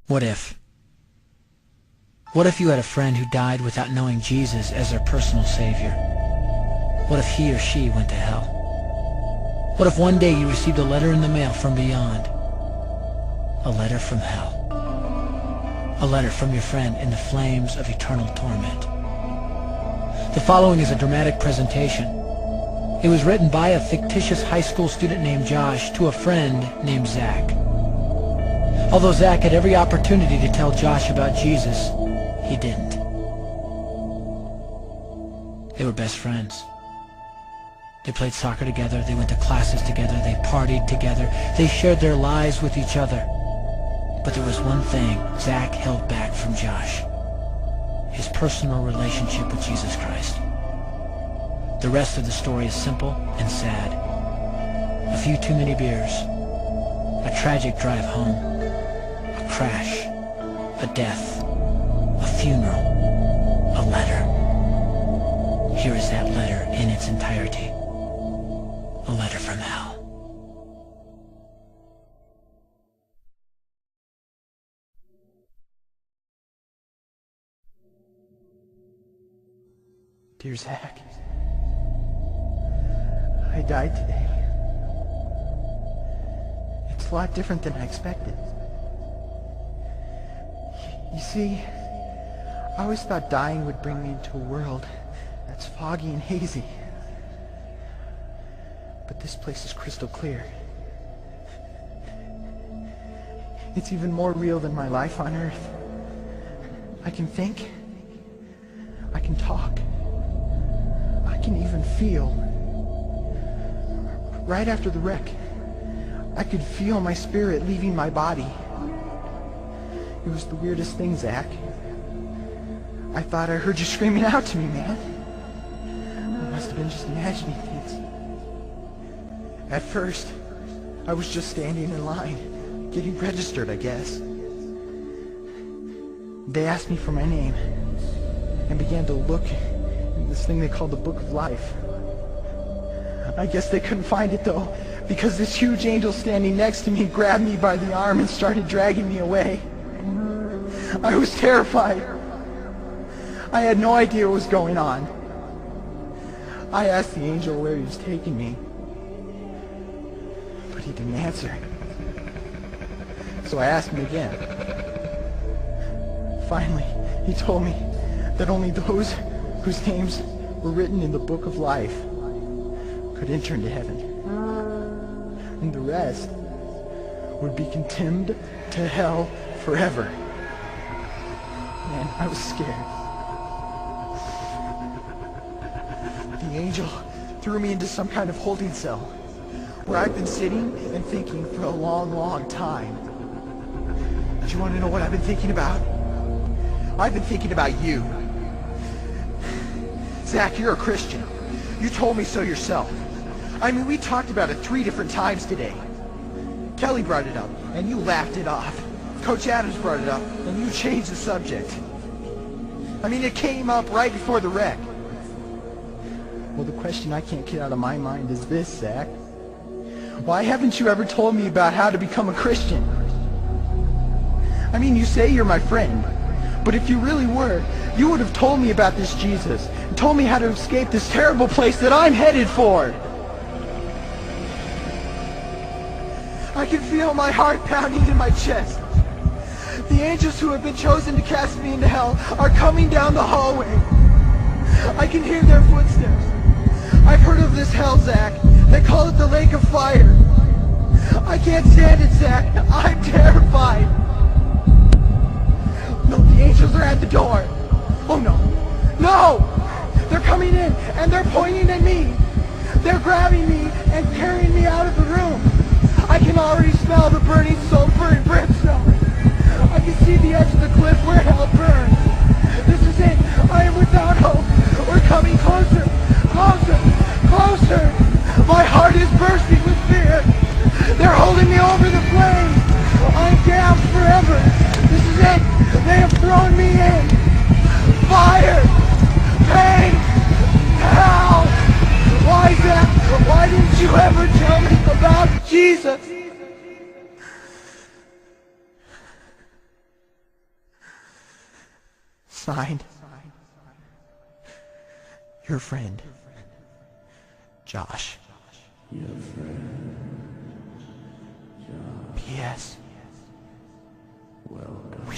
What if? What if you had a friend who died without knowing Jesus as their personal savior? What if he or she went to hell? What if one day you received a letter in the mail from beyond? A letter from hell. A letter from your friend in the flames of eternal torment. The following is a dramatic presentation. It was written by a fictitious high school student named Josh to a friend named Zach. Although Zach had every opportunity to tell Josh about Jesus, he didn't. They were best friends. They played soccer together, they went to classes together, they partied together, they shared their lives with each other. But there was one thing Zach held back from Josh: his personal relationship with Jesus Christ. The rest of the story is simple and sad. A few too many beers, a tragic drive home, a crash, a death, a funeral, a letter. Here is that letter in its entirety. A letter from hell. Dear Zach, I died today. It's a lot different than I expected. You see, I always thought dying would bring me into a world that's foggy and hazy. But this place is crystal clear. It's even more real than my life on Earth. I can think. I can talk. I can even feel. Right after the wreck, I could feel my spirit leaving my body. It was the weirdest thing, Zach. I thought I heard you screaming out to me, man. I must have been just imagining things. At first, I was just standing in line, getting registered, I guess. They asked me for my name and began to look in this thing they called the Book of Life. I guess they couldn't find it, though, because this huge angel standing next to me grabbed me by the arm and started dragging me away. I was terrified. I had no idea what was going on. I asked the angel where he was taking me, but he didn't answer. So I asked him again. Finally, he told me that only those whose names were written in the Book of Life could enter into heaven. And the rest would be condemned to hell forever. Man, I was scared. The angel threw me into some kind of holding cell where I've been sitting and thinking for a long, long time. Do you want to know what I've been thinking about? I've been thinking about you. Zach, you're a Christian. You told me so yourself. I mean, we talked about it 3 different times today. Kelly brought it up, and you laughed it off. Coach Adams brought it up, and you changed the subject. I mean, it came up right before the wreck. Well, the question I can't get out of my mind is this, Zach. Why haven't you ever told me about how to become a Christian? I mean, you say you're my friend, but if you really were, you would have told me about this Jesus, and told me how to escape this terrible place that I'm headed for. I can feel my heart pounding in my chest. The angels who have been chosen to cast me into hell are coming down the hallway. I can hear their footsteps. I've heard of this hell, Zach. They call it the lake of fire. I can't stand it, Zach. I'm terrified. No, the angels are at the door. Oh no. No! They're coming in and they're pointing at me. They're grabbing me and carrying me out of the room. I can already smell the burning sulfur and brimstone. I can see the edge of the cliff where hell burns. This is it. I am without hope. We're coming closer, closer, closer. My heart is bursting with fear. They're holding me over the flames. I'm damned forever. This is it. They have thrown me in. Fire, pain, hell. Why, Zach? Why didn't you ever tell me about Jesus? Signed, your friend, Josh. Your friend, Josh. P.S. Welcome. We